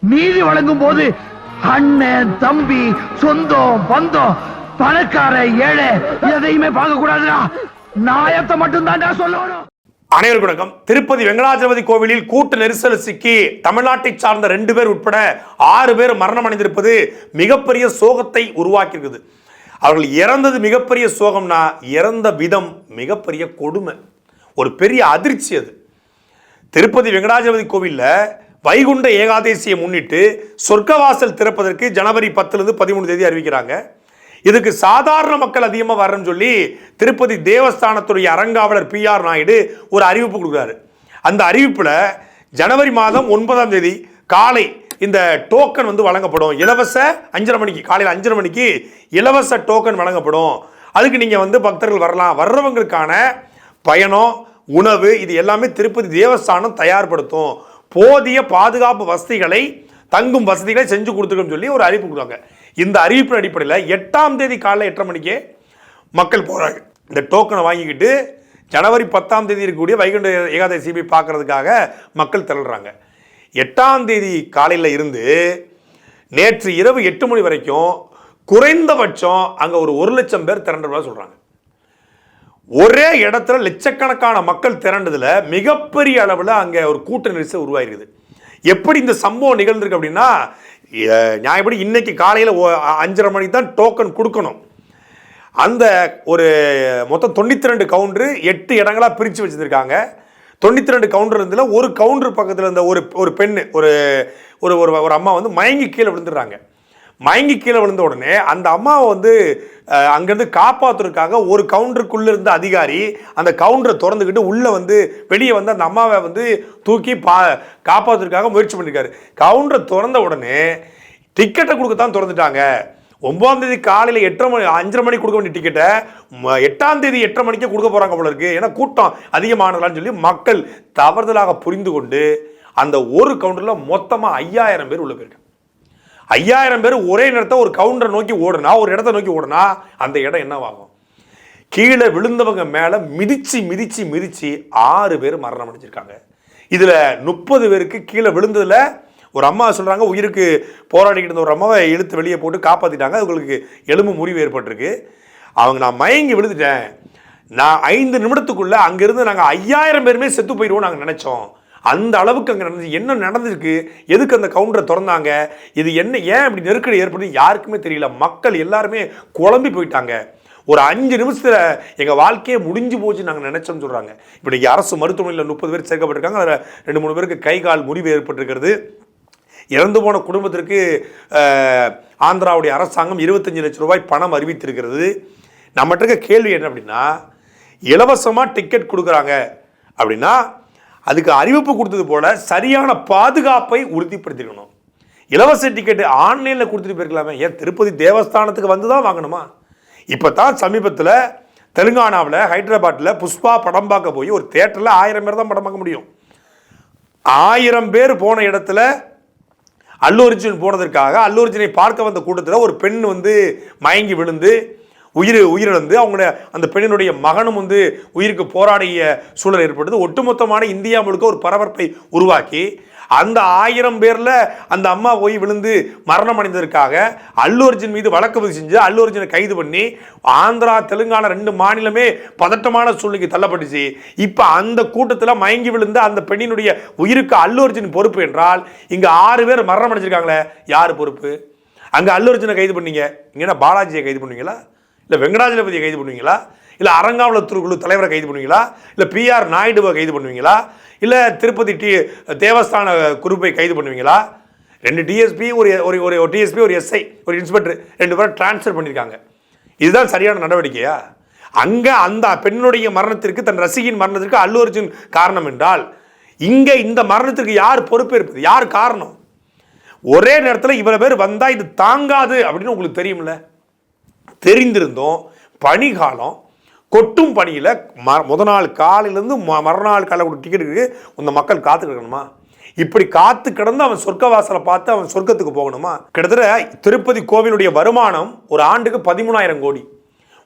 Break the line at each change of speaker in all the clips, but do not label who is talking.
நீதி வழங்கும் போது அண்ணன் தம்பி சொந்தம் பந்தம் பணக்கார ஏழை எதையுமே பார்க்க கூடாதுடா. நாயத்தை மட்டும் தான் சொல்லணும்.
அனைவருக்கும் வணக்கம். திருப்பதி வெங்கடாஜலபதி கோவிலில் கூட்ட நெரிசல் சிக்கி தமிழ்நாட்டை சார்ந்த 2 பேர் உட்பட 6 பேர் மரணம் அடைந்திருப்பது மிகப்பெரிய சோகத்தை உருவாக்கியிருக்குது. அவர்கள் இறந்தது மிகப்பெரிய சோகம்னா, இறந்த விதம் மிகப்பெரிய கொடுமை, ஒரு பெரிய அதிர்ச்சி. அது திருப்பதி வெங்கடாஜலபதி கோவிலில் வைகுண்ட ஏகாதசியை முன்னிட்டு சொர்க்கவாசல் திறப்பதற்கு ஜனவரி 10 13 தேதி அறிவிக்கிறாங்க. இதுக்கு சாதாரண மக்கள் அதிகமாக வரணும்னு சொல்லி திருப்பதி தேவஸ்தானத்துடைய அறங்காவலர் PR நாயுடு ஒரு அறிவிப்பு கொடுக்குறாரு. அந்த அறிவிப்பில் ஜனவரி மாதம் 9ஆம் தேதி காலை இந்த டோக்கன் வழங்கப்படும். இலவச 5:30 மணிக்கு, காலையில் 5:30 மணிக்கு இலவச டோக்கன் வழங்கப்படும். அதுக்கு நீங்கள் பக்தர்கள் வரலாம். வர்றவங்களுக்கான பயணம், உணவு இது எல்லாமே திருப்பதி தேவஸ்தானம் தயார்படுத்தும். போதிய பாதுகாப்பு வசதிகளை, தங்கும் வசதிகளை செஞ்சு கொடுத்துருக்கோம்னு சொல்லி ஒரு அறிவிப்பு கொடுத்தாங்க. இந்த அறிவிப்பின் அடிப்படையில் 8ஆம் தேதி காலையில் 8:30 மணிக்கே மக்கள் போகிறாங்க. இந்த டோக்கனை வாங்கிக்கிட்டு ஜனவரி 10ஆம் தேதி இருக்கக்கூடிய வைகுண்ட ஏகாதசி போய் பார்க்கறதுக்காக மக்கள் திரள்றாங்க. 8ஆம் தேதி காலையில் இருந்து நேற்று இரவு 8 மணி வரைக்கும் குறைந்தபட்சம் அங்கே ஒரு 1 லட்சம் பேர் திரண்டுறதா சொல்கிறாங்க. ஒரே இடத்துல லட்சக்கணக்கான மக்கள் திரண்டதுல மிகப்பெரிய அளவில் அங்கே ஒரு கூட்ட நெரிசல் உருவாயிருக்குது. எப்படி இந்த சம்பவம் நிகழ்ந்திருக்கு அப்படின்னா, நியாயப்படி இன்னைக்கு காலையில் 5:30 மணிக்கு தான் டோக்கன் கொடுக்கணும். அந்த ஒரு மொத்தம் 92 கவுண்டரு 8 இடங்களாக பிரித்து வச்சுருக்காங்க. 92 கவுண்டர் இருந்ததில் ஒரு கவுண்டர் பக்கத்தில் இருந்த ஒரு பெண்ணு, ஒரு ஒரு அம்மா மயங்கி கீழே விழுந்துடுறாங்க. மயங்கி கீழே விழுந்த உடனே அந்த அம்மாவை அங்கேருந்து காப்பாற்றுறதுக்காக ஒரு கவுண்டருக்குள்ளே இருந்த அதிகாரி அந்த கவுண்டரை திறந்துக்கிட்டு உள்ளே வெளியே அந்த அம்மாவை தூக்கி காப்பாற்றுறதுக்காக முயற்சி பண்ணியிருக்காரு. கவுண்டரை திறந்த உடனே டிக்கெட்டை கொடுக்கத்தான் திறந்துட்டாங்க. 9ஆம் தேதி காலையில் 5:30 மணிக்கு கொடுக்க வேண்டிய டிக்கெட்டை 8ஆம் தேதி 8:30 மணிக்கே கொடுக்க போகிறாங்க போல இருக்கு. ஏன்னா கூட்டம் அதிகமானதான்னு சொல்லி மக்கள் தவறுதலாக புரிந்து கொண்டு அந்த ஒரு கவுண்டரில் மொத்தமாக 5000 பேர் உள்ள போயிருக்காங்க. 5000 பேர் ஒரே நேரத்தை ஒரு கவுண்டரை நோக்கி ஓடுனா, ஒரு இடத்த நோக்கி ஓடுனா அந்த இடம் என்னவாகும்? கீழே விழுந்தவங்க மேலே மிதிச்சு மிதிச்சு மிதிச்சு 6 பேர் மரணம் அடைஞ்சிருக்காங்க. இதில் 30 பேருக்கு கீழே விழுந்ததில் ஒரு அம்மா சொல்கிறாங்க, உயிருக்கு போராடிக்கிட்டு இருந்த ஒரு அம்மாவை இழுத்து வெளியே போட்டு காப்பாற்றிட்டாங்க. அவங்களுக்கு எலும்பு முறிவு ஏற்பட்டிருக்கு. நான் மயங்கி விழுந்துட்டேன், நான் 5 நிமிடத்துக்குள்ளே அங்கேருந்து நாங்கள் 5000 பேருமே செத்து போயிடுவோம் நாங்கள் நினச்சோம். அந்த அளவுக்கு அங்கே நடந்துச்சு. என்ன நடந்திருக்கு, எதுக்கு அந்த கவுண்டரை திறந்தாங்க, இது என்ன, ஏன் இப்படி நெருக்கடி ஏற்படுது யாருக்குமே தெரியல. மக்கள் எல்லாருமே குழம்பி போயிட்டாங்க. ஒரு 5 நிமிஷத்தில் எங்கள் வாழ்க்கையே முடிஞ்சு போச்சு நாங்கள் நினைச்சோம்னு சொல்கிறாங்க. இப்படி அரசு மருத்துவமனையில் 30 பேர் சேர்க்கப்பட்டிருக்காங்க. அதில் 2-3 பேருக்கு கை கால் முறிவு ஏற்பட்டிருக்கிறது. இறந்து போன குடும்பத்திற்கு ஆந்திராவுடைய அரசாங்கம் 25 லட்சம் ரூபாய் பணம் அறிவித்திருக்கிறது. நம்மகிட்ட இருக்க கேள்வி என்ன அப்படின்னா, இலவசமாக டிக்கெட் கொடுக்குறாங்க அப்படின்னா அதுக்கு அறிவிப்பு கொடுத்தது போல சரியான பாதுகாப்பை உறுதிப்படுத்திக்கணும். இலவச டிக்கெட்டு ஆன்லைனில் கொடுத்துட்டு போயிருக்கலாமே, ஏன் திருப்பதி தேவஸ்தானத்துக்கு தான் வாங்கணுமா? இப்போ தான் சமீபத்தில் தெலுங்கானாவில் ஹைதராபாத்தில் புஷ்பா படம் பார்க்க போய் ஒரு தியேட்டரில் 1000 பேர் தான் படம் பார்க்க முடியும். 1000 பேர் போன இடத்துல அல்லு அர்ஜுன் போனதற்காக அல்லு அர்ஜுனை பார்க்க வந்த கூட்டத்தில் ஒரு பெண் மயங்கி விழுந்து உயிரிழந்து அவங்களுடைய அந்த பெண்ணினுடைய மகனும் உயிருக்கு போராடிய சூழல் ஏற்படுது. ஒட்டுமொத்தமான இந்தியா முழுக்க ஒரு பரபரப்பை உருவாக்கி அந்த 1000 பேரில் அந்த அம்மா போய் விழுந்து மரணம் அடைந்ததற்காக அல்லு அர்ஜுன் மீது வழக்கு பதிவு செஞ்சு அல்லு அர்ஜுனை கைது பண்ணி ஆந்திரா தெலுங்கானா 2 மாநிலமே பதட்டமான சூழ்நிலைக்கு தள்ளப்பட்டுச்சு. இப்போ அந்த கூட்டத்தில் மயங்கி விழுந்த அந்த பெண்ணினுடைய உயிருக்கு அல்லு அர்ஜுன் பொறுப்பு என்றால், இங்கே 6 பேர் மரணம் அடைஞ்சிருக்காங்களே, யார் பொறுப்பு? அங்கே அல்லு அர்ஜுனை கைது பண்ணீங்க, இங்கே பாலாஜியை கைது பண்ணுவீங்களா, இல்லை வெங்கடாஜலபதியை கைது பண்ணுவீங்களா, இல்லை அறங்காவலர் குழு தலைவரை கைது பண்ணுவீங்களா, இல்லை PR நாயுடுவை கைது பண்ணுவீங்களா, இல்லை திருப்பதி தேவஸ்தான குரூப்பை கைது பண்ணுவீங்களா? 2 DSP, ஒரு TSP, ஒரு SI, ஒரு இன்ஸ்பெக்டர், 2 பேரை டிரான்ஸ்ஃபர் பண்ணியிருக்காங்க. இதுதான் சரியான நடவடிக்கையா? அங்கே அந்த பெண்ணுடைய மரணத்திற்கு, தன் ரசிகையின் மரணத்திற்கு அல்லு அர்ஜுன் காரணம் என்றால், இங்கே இந்த மரணத்திற்கு யார் பொறுப்பேற்பது, யார் காரணம்? ஒரே நேரத்தில் இவ்வளவு பேர் வந்தால் இது தாங்காது அப்படின்னு உங்களுக்கு தெரியும்ல. தெரிந்திருந்தோம் பனிகாலம் கொட்டும் பணியில் முத நாள் காலையிலேருந்து மறுநாள் காலை ஒரு டிக்கெட்டுக்கு இந்த மக்கள் காத்து கிடக்கணுமா? இப்படி காத்து கிடந்து அவன் சொர்க்க வாசலை பார்த்து அவன் சொர்க்கத்துக்கு போகணுமா? கிட்டத்தட்ட திருப்பதி கோவிலுடைய வருமானம் ஒரு ஆண்டுக்கு 13,000 கோடி.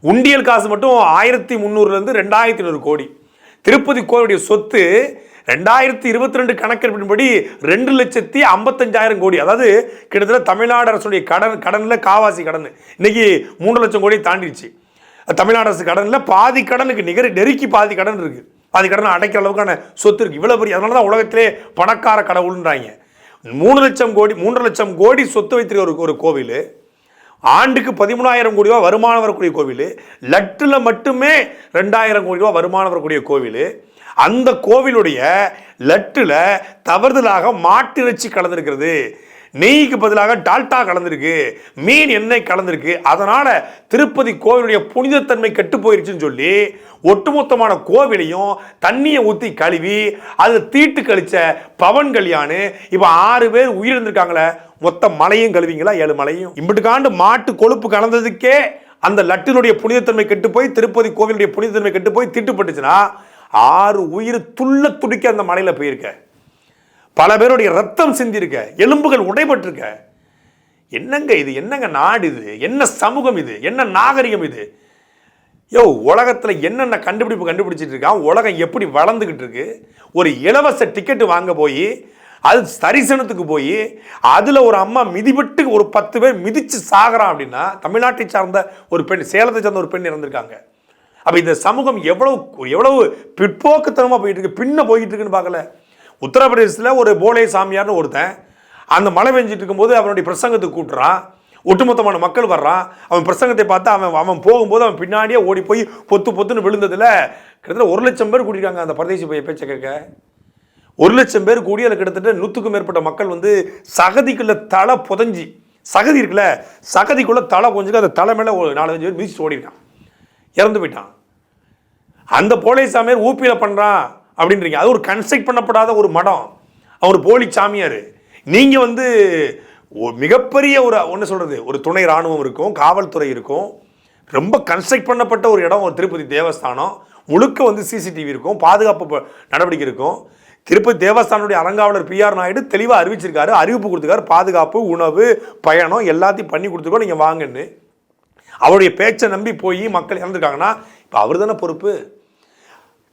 உண்டியல் காசு மட்டும் 1300 2,200 கோடி. திருப்பதி கோவிலுடைய சொத்து 2022 கணக்கெடுப்பின்படி 2,55,000 கோடி, அதாவது கிட்டத்தட்ட தமிழ்நாடு அரசுடைய கடன்ல காவாசி கடன் இன்னைக்கு 3 லட்சம் கோடி தாண்டிடுச்சு. தமிழ்நாடு அரசு கடன்ல பாதி கடனுக்கு நெருக்கி பாதி கடன் இருக்கு. பாதி கடன் அடைக்கிற அளவுக்கான சொத்து இருக்கு. இவ்வளவு பெரிய, அதனாலதான் உலகத்திலே பணக்கார கடவுள்ன்றாங்க. 3 லட்சம் கோடி 3 லட்சம் கோடி சொத்து வைத்திருக்க ஒரு கோவில், ஆண்டுக்கு 13,000 கோடி ரூபாய் வருமானம் வரக்கூடிய கோவில், லட்டுல மட்டுமே 2,000 கோடி ரூபாய் வருமானம் வரக்கூடிய கோவில், அந்த கோவிலுடைய லட்டுல தவறுதலாக மாட்டிறைச்சி கலந்திருக்கிறது, நெய்க்கு பதிலாக டால்டா கலந்திருக்கு, மீன் எண்ணெய் கலந்திருக்கு, அதனால திருப்பதி கோவிலுடைய புனிதத்தன்மை கெட்டு போயிருச்சுன்னு சொல்லி ஒட்டுமொத்தமான கோவிலையும் தண்ணியை ஊற்றி கழுவி அது தீட்டு கழிச்ச பவன் கல்யாண் இப்போ 6 பேர் உயிரிழந்திருக்காங்களே. மொத்த மலையும் கழுவிங்களா? 7 மலையும். இம்பிட்டுக்காண்டு மாட்டு கொழுப்பு கலந்ததுக்கே அந்த லட்டினுடைய புனிதத்தன்மை கெட்டு போய் திருப்பதி கோவிலுடைய புனிதத்தன்மை கெட்டு போய் திட்டுப்பட்டுச்சுன்னா 6 உயிர் துள்ள துடிக்க அந்த மலையில போயிருக்க, பல பேருடைய ரத்தம் சிந்திருக்க, எலும்புகள் உடைபட்டிருக்க. என்னங்க இது? என்னங்க நாடு இது? என்ன சமூகம் இது? என்ன நாகரிகம் இது? உலகத்தில் என்னென்ன கண்டுபிடிச்சிட்டு இருக்கான், உலகம் எப்படி வளர்ந்துகிட்டு இருக்கு. ஒரு இலவச டிக்கெட்டு வாங்க போய் அது தரிசனத்துக்கு போய் அதுல ஒரு அம்மா மிதிபட்டு ஒரு 10 பேர் மிதிச்சு சாகிறான் அப்படின்னா, தமிழ்நாட்டை சார்ந்த ஒரு பெண், சேலத்தை சார்ந்த ஒரு பெண் இறந்திருக்காங்க. அப்ப இந்த சமூகம் எவ்வளவு பிற்போக்குத்தனமா போயிட்டு இருக்கு, பின்ன போயிட்டு இருக்குன்னு பார்க்கல. உத்தரப்பிரதேசத்தில் ஒரு போலே சாமியார்னு ஒருத்தன் அந்த மழை பெஞ்சிட்டு இருக்கும்போது அவனுடைய பிரசங்கத்துக்கு கூட்டுறான், ஒட்டுமொத்தமான மக்கள் வர்றான். அவன் பிரசங்கத்தை பார்த்து அவன் போகும்போது அவன் பின்னாடியே ஓடி போய் பொத்துன்னு விழுந்ததுல கிட்டத்தட்ட 1 லட்சம் பேர் கூட்டியிருக்காங்க அந்த பரதேசி பேச்சை கேட்க. 1 லட்சம் பேர் கூடி அதில் கிட்டத்தட்ட 100க்கும் மேற்பட்ட மக்கள் சகதிக்குள்ள தலை புதஞ்சி, சகதி இருக்குல்ல, சகதிக்குள்ள தலை கொஞ்சம் அந்த தலை மேல 4-5 பேர் மிதிச்சு ஓடிருக்கான், இறந்து போயிட்டான். அந்த போலே சாமியார் ஊப்பியில பண்றான் அப்படின்றீங்க. அது ஒரு கன்ஸ்ட்ரக்ட் பண்ணப்படாத ஒரு மடம், அவர் போலி சாமியார். நீங்க மிகப்பெரிய ஒரு துணை ராணுவம் இருக்கும், காவல்துறை இருக்கும், ரொம்ப கன்ஸ்ட்ரக்ட் பண்ணப்பட்ட ஒரு இடம் ஒரு திருப்பதி தேவஸ்தானம், முழுக்க சிசிடிவி இருக்கும், பாதுகாப்பு நடவடிக்கை இருக்கும். திருப்பதி தேவஸ்தானுடைய அறங்காவலர் PR நாயுடு தெளிவாக அறிவிச்சிருக்காரு, அறிவிப்பு கொடுத்துருக்காரு, பாதுகாப்பு, உணவு, பயணம் எல்லாத்தையும் பண்ணி கொடுத்துருக்கோம், நீங்க வாங்கன்னு. அவருடைய பேச்சை நம்பி போய் மக்கள் இறந்துருக்காங்கன்னா இப்போ அவர் தானே பொறுப்பு.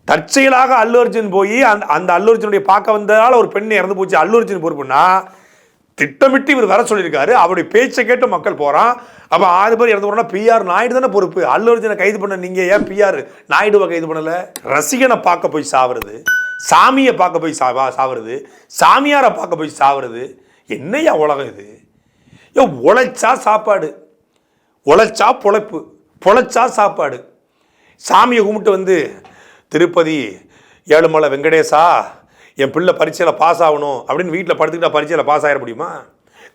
தற்செயலாக அல்லு அர்ஜுன் போய் அந்த அல்லு அர்ஜுனுடைய பார்க்க வந்ததால ஒரு பெண்ணை இறந்து போச்சு, அல்லு அர்ஜுன் பொறுப்புன்னா திட்டமிட்டு இவர் வர சொல்லியிருக்காரு, அவருடைய பேச்சை கேட்டு மக்கள் போறான். அப்ப 6 பேர் இறந்து போனா PR நாயுடு தானே பொறுப்பு. அல்லு அர்ஜுனை கைது பண்ண நீங்க ஏன் PR நாயுடுவை கைது பண்ணல? ரசிகனை பார்க்க போய் சாவுறது, சாமியை பார்க்க போய் சாவுறது, சாமியாரை பார்க்க போய் சாவுறது, என்னையா உலகம் இது? உழைச்சா சாப்பாடு, உழைச்சா பொழைப்பு, பொழைச்சா சாப்பாடு. சாமியை கும்பிட்டு திருப்பதி ஏழுமலை வெங்கடேசா என் பிள்ளை பரீட்சையில் பாஸ் ஆகணும் அப்படின்னு வீட்டில் படுத்துக்கிட்டா பரீட்சையில் பாஸ் ஆகிட முடியுமா?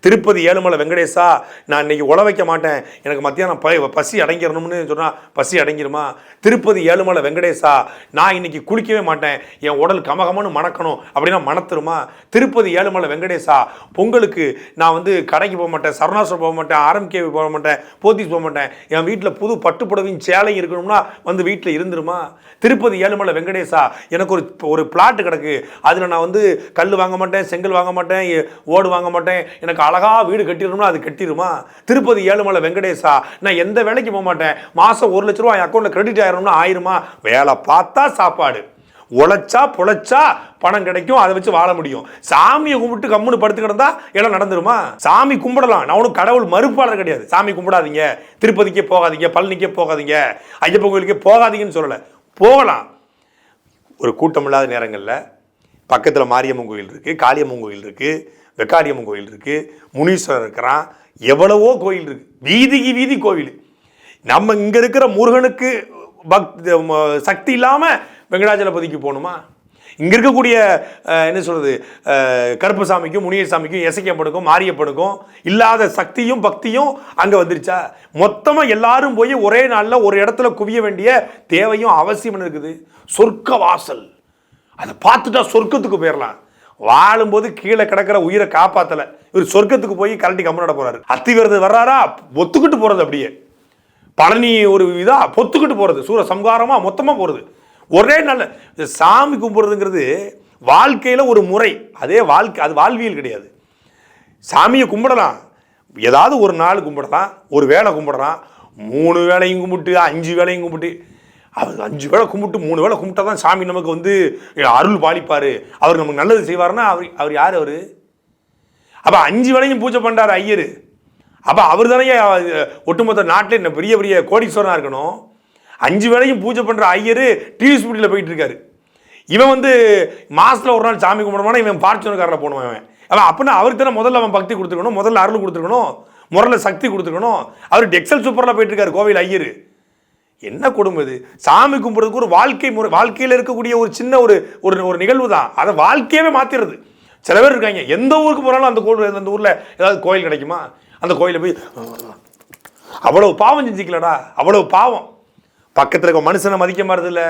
திருப்பதி ஏழுமலை வெங்கடேசா நான் இன்னைக்கு உழ வைக்க மாட்டேன், எனக்கு மத்தியானம் பசி அடங்கிடணும்னு சொன்னால் பசி அடங்கிருமா? திருப்பதி ஏழுமலை வெங்கடேசா நான் இன்னைக்கு குளிக்கவே மாட்டேன், என் உடல் கமகமன்னு மணக்கணும் அப்படின்னா மணத்துருமா? திருப்பதி ஏழுமலை வெங்கடேசா பொங்கலுக்கு நான் கடைக்கு போக மாட்டேன், சரணாஸ்வரம் போக மாட்டேன், RMK போக மாட்டேன், போத்தீஸ் போக மாட்டேன், என் வீட்டில் புது பட்டுப்புடவையும் சேலையும் இருக்கணும்னா வீட்டில் இருந்துருமா? திருப்பதி ஏழுமலை வெங்கடேசா எனக்கு ஒரு பிளாட் கிடக்கு, அதில் நான் கல் வாங்க மாட்டேன், செங்கல் வாங்க மாட்டேன், ஓடு வாங்க மாட்டேன், எனக்கு அழகா வீடு கட்டிடணும்னா அது கட்டிடுமா? திருப்பதி ஏழுமலை வெங்கடேசா நான் எந்த வேலைக்கு போக மாட்டேன், மாசம் 1 லட்ச ரூபாய் அக்கௌண்ட்ல கிரெடிட் ஆயிரணும்னா ஆயிருமா? வேலை பார்த்தா சாப்பாடு, உழைச்சா பொழைச்சா பணம் கிடைக்கும், அதை வச்சு வாழ முடியும். சாமியை கும்பிட்டு கம்முன்னு படுத்து கிடந்தா எல்லாம் நடந்துருமா? சாமி கும்பிடலாம், நான் ஒன்றும் கடவுள் மறுப்பாளர் கிடையாது. சாமி கும்பிடாதீங்க, திருப்பதிக்கே போகாதீங்க, பழனிக்கே போகாதீங்க, ஐயப்பன் கோயிலுக்கே போகாதீங்கன்னு சொல்லலை, போகலாம். ஒரு கூட்டம் இல்லாத நேரங்களில் பக்கத்தில் மாரியம்மன் கோயில் இருக்கு, காளியம்மன் கோயில் இருக்கு, வெக்காரியம்மன் கோயில் இருக்கு, முனீஸ்வரர் இருக்கிறான், எவ்வளவோ கோயில் இருக்கு, வீதிக்கு வீதி கோவில். நம்ம இங்க இருக்கிற முருகனுக்கு சக்தி இல்லாம வெங்கடாஜலபதிக்கு போகணுமா? இங்க இருக்கக்கூடிய என்ன சொல்றது, கருப்பசாமிக்கும் முனியர் சாமிக்கும் எசைக்கப்பனுக்கும் மாரியப்பனுக்கும் இல்லாத சக்தியும் பக்தியும் அங்க வந்துருச்சா? மொத்தமா எல்லாரும் போய் ஒரே நாள்ல ஒரு இடத்துல குவிய வேண்டிய தேவையும் அவசியம் இருக்குது. சொர்க்க வாசல், அதை பார்த்துட்டா சொர்க்கத்துக்கு போயிடலாம். வாழும்போது கீழே கிடக்கிற உயிரை காப்பாத்தல, இவர் சொர்க்கத்துக்கு போய் கரண்டி கம்மனோட போறாரு. அத்திவரது வர்றாரா, ஒத்துக்கிட்டு போறது, அப்படியே பழனி ஒரு இதா பொத்துக்கிட்டு போறது, சூர சம்ஹாரமா மொத்தமா போறது ஒரே நாள். சாமி கும்பிடுறதுங்கிறது வாழ்க்கையில ஒரு முறை, அதே வாழ்க்கை, அது வாழ்வியல் கிடையாது. சாமியை கும்பிடலாம், ஏதாவது ஒரு நாள் கும்பிடலாம், ஒரு வேளை கும்பிடலாம், 3 வேளையும் கும்பிட்டு 5 வேளையும் கும்பிட்டு, அவர் 5 வேளை கும்பிட்டு 3 வேளை கும்பிட்டா தான் சாமி நமக்கு வந்து அருள் பாலிப்பார், அவர் நமக்கு நல்லது செய்வார்னா அவர் யார்? அவர் அப்போ 5 வேளையும் பூஜை பண்ணுறாரு ஐயர். அப்போ அவர் தானே ஒட்டுமொத்த நாட்டில் என்ன பெரிய பெரிய கோடீஸ்வரனாக இருக்கணும். 5 வேளையும் பூஜை பண்ணுற ஐயர் டிவி ஸ்பீடில் போயிட்டு இருக்காரு. இவன் வந்து மாதத்தில் ஒரு நாள் சாமி கும்பிடுவானா, இவன் பார்ச்சுனக்காரில் போடுவான். அவன் அப்படின்னா அவருக்கு தானே முதல்ல அவன் பக்தி கொடுத்துருக்கணும், முதல்ல அருள் கொடுத்துருக்கணும், முதல்ல சக்தி கொடுத்துருக்கணும். அவர் டெக்ஸல் சூப்பரில் போயிட்டு இருக்காரு கோவில் ஐயர். என்ன கொடுமை இது? சாமி கும்பிட்றதுக்கு ஒரு வாழ்க்கை முறை, வாழ்க்கையில் இருக்கக்கூடிய ஒரு சின்ன ஒரு நிகழ்வு தான், அதை வாழ்க்கையவே மாற்றிடுறது. சில பேர் இருக்காங்க, எந்த ஊருக்கு போனாலும் அந்த ஊரில் ஏதாவது கோயில் கிடைக்குமா, அந்த கோயிலில் போய் அவ்வளவு பாவம் செஞ்சுக்கலடா, அவ்வளவு பாவம். பக்கத்தில் இருக்க மனுஷனை மதிக்க மாறது இல்லை,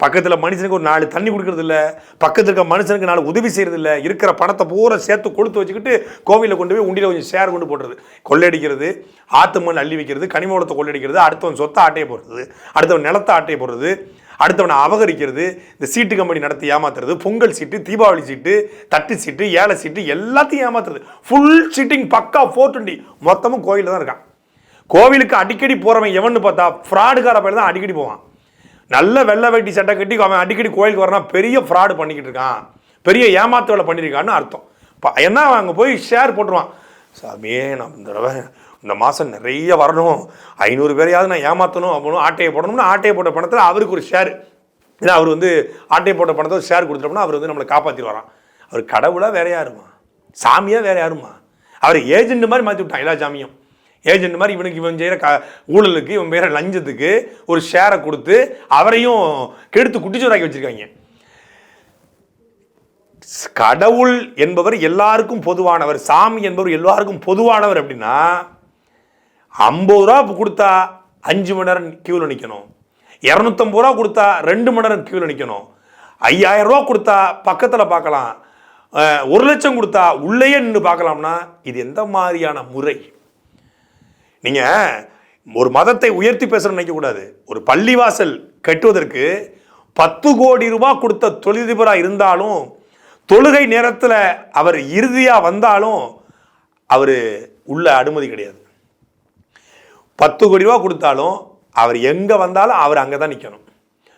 பக்கத்தில் மனுஷனுக்கு ஒரு 4 தண்ணி கொடுக்கறது இல்லை, பக்கத்தில் இருக்க மனுஷனுக்கு 4 உதவி செய்கிறது இல்லை, இருக்கிற பணத்தை பூரா சேர்த்து கொடுத்து வச்சுக்கிட்டு கோவிலில் கொண்டு போய் உண்டியில் கொஞ்சம் ஷேர் கொண்டு போடுறது, கொள்ளையடிக்கிறது, ஆத்து மண் அள்ளி வைக்கிறது, கனிமூலத்தை கொள்ளையடிக்கிறது, அடுத்தவன் சொத்தை ஆட்டையை போடுறது, அடுத்தவன் நிலத்தை ஆட்டையை போடுறது, அடுத்தவனை அபகரிக்கிறது, இந்த சீட்டு கம்பெனி நடத்தி ஏமாத்துறது, பொங்கல் சீட்டு, தீபாவளி சீட்டு, தட்டு சீட்டு, ஏழை சீட்டு, எல்லாத்தையும் ஏமாத்துறது, ஃபுல் சீட்டிங் பக்கா 420 மொத்தமும் கோவிலில் தான் இருக்கான். கோவிலுக்கு அடிக்கடி போகிறவன் எவன்னு பார்த்தா ஃப்ராடுக்கார பையன் தான் அடிக்கடி போவான். நல்ல வெள்ளை வேட்டி சட்டை கட்டி அவன் அடிக்கடி கோயிலுக்கு வரனா பெரிய ஃப்ராடு பண்ணிக்கிட்டு இருக்கான், பெரிய ஏமாத்து வேலை பண்ணியிருக்கான்னு அர்த்தம். ஏன்னா அவன் அங்கே போய் ஷேர் போட்டுருவான், சாமியே நான் இந்த தடவை இந்த மாதம் நிறைய வரணும், 500 பேரையாவது நான் ஏமாற்றணும் அப்படின்னு ஆட்டையை போடணும்னா ஆட்டையை போட்ட பணத்தில் அவருக்கு ஒரு ஷேர். ஏன்னா அவர் வந்து ஆட்டையை போட்ட பணத்தை ஷேர் கொடுத்துட்டோம்னா அவர் வந்து நம்மளை காப்பாற்றிட்டு வரான். அவர் கடவுளாக வேற யாருமா, சாமியாக வேற யாருமா? அவர் ஏஜென்ட் மாதிரி மாற்றி விட்டான். எல்லா சாமியும் ஏஜென்ட் மாதிரி இவன் செய்கிற ஊழலுக்கு, இவன் வேற லஞ்சத்துக்கு ஒரு ஷேரை கொடுத்து அவரையும் கெடுத்து குட்டிச்சோராக்கி வச்சிருக்காங்க. கடவுள் என்பவர் எல்லாருக்கும் பொதுவானவர், சாமி என்பவர் எல்லாருக்கும் பொதுவானவர். அப்படின்னா 50 ரூபா கொடுத்தா 5 மணி நேரம் கியூவில் நிற்கணும், 250 ரூபா கொடுத்தா 2 மணி நேரம் கியூவில் நிற்கணும், 5000 ரூபா கொடுத்தா பக்கத்தில் பார்க்கலாம், 1 லட்சம் கொடுத்தா உள்ளேயே நின்று பார்க்கலாம்னா இது எந்த மாதிரியான முறை? நீங்கள் ஒரு மதத்தை உயர்த்தி பேசுகிறேன்னு நினைக்கக்கூடாது. ஒரு பள்ளிவாசல் கட்டுவதற்கு 10 கோடி ரூபாய் கொடுத்த தொழிலதிபராக இருந்தாலும், தொழுகை நேரத்தில் அவர் இறுதியாக வந்தாலும் அவர் உள்ள அனுமதி கிடையாது. 10 கோடி ரூபா கொடுத்தாலும் அவர் எங்கே வந்தாலும் அவர் அங்கே தான் நிற்கணும்.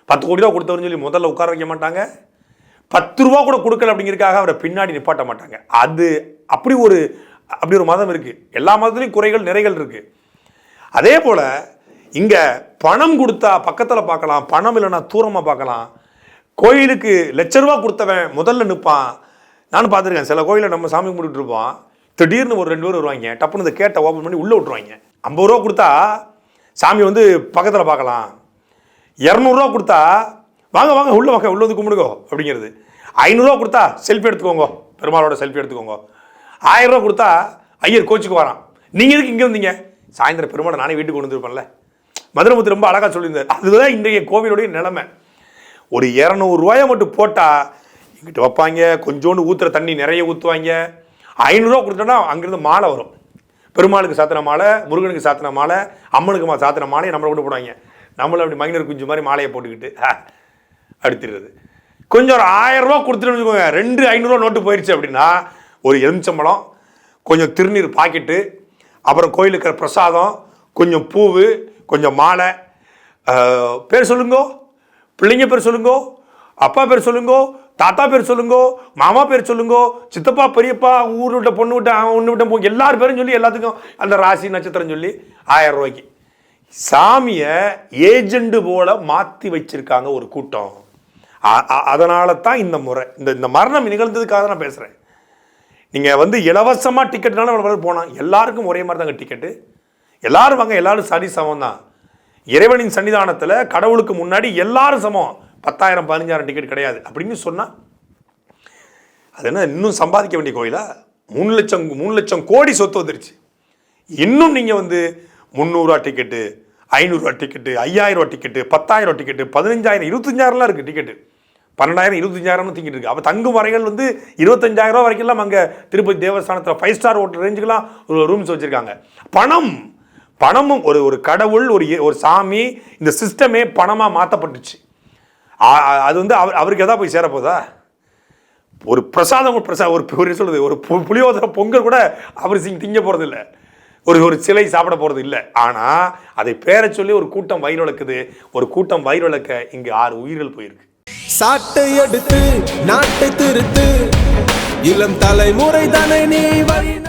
10 கோடி ரூபா கொடுத்தவர்னு சொல்லி முதல்ல உட்கார வைக்க மாட்டாங்க, 10 ரூபா கூட கொடுக்கல அப்படிங்கிறதுக்காக அவரை பின்னாடி நிப்பாட்ட மாட்டாங்க. அது அப்படி ஒரு மதம் இருக்குது. எல்லா மதத்துலையும் குறைகள் நிறைகள் இருக்குது. அதே போல் இங்கே பணம் கொடுத்தா பக்கத்தில் பார்க்கலாம், பணம் இல்லைன்னா தூரமாக பார்க்கலாம். கோயிலுக்கு ₹1,00,000 கொடுத்தவன் முதல்ல நிற்பான். நானும் பார்த்துருக்கேன், சில கோயிலில் நம்ம சாமி கும்பிட்டுட்டு இருப்போம், திடீர்னு ஒரு 2 பேர் வருவாங்க, டப்புன்னு இந்த கேட்டை ஓப்பன் பண்ணி உள்ளே விட்டுருவாங்க. 50 ரூபா கொடுத்தா சாமி வந்து பக்கத்தில் பார்க்கலாம், 200 ரூபா கொடுத்தா வாங்க வாங்க உள்ளே வாங்க உள்ள வந்து கும்பிடுங்கோ அப்படிங்கிறது, 500 ரூபா கொடுத்தா செல்ஃபி எடுத்துக்கோங்க, பெருமாளோட செல்ஃபி எடுத்துக்கோங்க, 1000 ரூபா கொடுத்தா ஐயர் கோச்சுக்கு வரான், நீங்கள் எதுக்கு இங்கே வந்தீங்க, சாயந்தரம் பெருமாளை நானே வீட்டுக்கு கொண்டு வந்துருப்பேன்ல. மதுரமுத்து ரொம்ப அழகாக சொல்லியிருந்தார். அதுதான் இன்றைய கோவிலுடைய நிலைமை. ஒரு 200 ரூபாயை மட்டும் போட்டால் இங்கிட்ட வைப்பாங்க, கொஞ்சோண்டு ஊற்றுற தண்ணி நிறைய ஊற்றுவாங்க. 500 ரூபா கொடுத்தோன்னா அங்கேருந்து மாலை வரும், பெருமாளுக்கு சாத்தின மாலை, முருகனுக்கு சாத்தின மாலை, அம்மனுக்கு சாத்தின மாலையை நம்மளை கொண்டு போடுவாங்க. நம்மளை அப்படி மைனர் குஞ்சு மாதிரி மாலையை போட்டுக்கிட்டு அடுத்துடுறது. கொஞ்சம் ஒரு 1000 ரூபா கொடுத்துட்டு வச்சுக்கோங்க, 500 ரூபா நோட்டு போயிடுச்சு அப்படின்னா ஒரு எலுமிச்சம்பழம், கொஞ்சம் திருநீர் பாக்கெட்டு, அப்புறம் கோயிலுக்கு இருக்கிற பிரசாதம், கொஞ்சம் பூவு, கொஞ்சம் மாலை, பேர் சொல்லுங்கோ, பிள்ளைங்க பேர் சொல்லுங்கோ, அப்பா பேர் சொல்லுங்கோ, தாத்தா பேர் சொல்லுங்கோ, மாமா பேர் சொல்லுங்கோ, சித்தப்பா பெரியப்பா, ஊர் விட்ட பொண்ணு விட்ட ஒன்று விட்ட போ, எல்லாரும் பேரும் சொல்லி எல்லாத்துக்கும் அந்த ராசி நட்சத்திரம் சொல்லி 1000 ரூபாய்க்கு சாமியை ஏஜெண்டு போல மாற்றி வச்சிருக்காங்க ஒரு கூட்டம். அதனால தான் இந்த முறை, இந்த மரணம் நிகழ்ந்ததுக்காக நான் பேசுகிறேன். நீங்கள் வந்து இலவசமாக டிக்கெட்னால போனால் எல்லாருக்கும் ஒரே மாதிரி தாங்க டிக்கெட்டு, எல்லாரும் வாங்க, எல்லாரும் சரி சமம் தான். இறைவனின் சன்னிதானத்தில் கடவுளுக்கு முன்னாடி எல்லாரும் சமம். 10,000 15,000 டிக்கெட் கிடையாது அப்படின்னு சொன்னால் அது என்ன இன்னும் சம்பாதிக்க வேண்டிய கோயிலா? 3 லட்சம் கோடி சொத்து வந்துருச்சு. இன்னும் நீங்கள் வந்து 300 ரூபா டிக்கெட்டு, 500 ரூபா டிக்கெட்டு, 5000 ரூபா டிக்கெட்டு, 10,000 டிக்கெட்டு, 15,000 25,000லாம் இருக்குது டிக்கெட்டு, 12,000 25,000 திங்கிட்டு இருக்குது. அப்போ தங்கும் வரைகள் வந்து 25,000 ரூபா வரைக்கும்லாம் அங்கே திருப்பதி தேவஸ்தானத்தில் 5 ஸ்டார் ஹோட்டல் ரேஞ்சுக்கெல்லாம் ஒரு ரூம்ஸ் வச்சுருக்காங்க. பணமும் ஒரு கடவுள், ஒரு சாமி, இந்த சிஸ்டமே பணமாக மாற்றப்பட்டுச்சு. அது வந்து அவருக்கு எதாவது போய் சேரப்போதா? ஒரு பிரசாதம் ஒரு சொல்லுது, ஒரு புளியோதரை பொங்கல் கூட அவர் திங்க போகிறது இல்லை. ஒரு சிலை சாப்பிட போறது இல்லை. ஆனா அதை பேரை சொல்லி ஒரு கூட்டம் வயிறு வளர்க்குது. ஒரு கூட்டம் வயிறு வளர்க்க இங்கு 6 உயிர்கள் போயிருக்கு.
சாட்டை எடுத்து நாட்டை திருத்து, இளம் தலைமுறை தானே நீ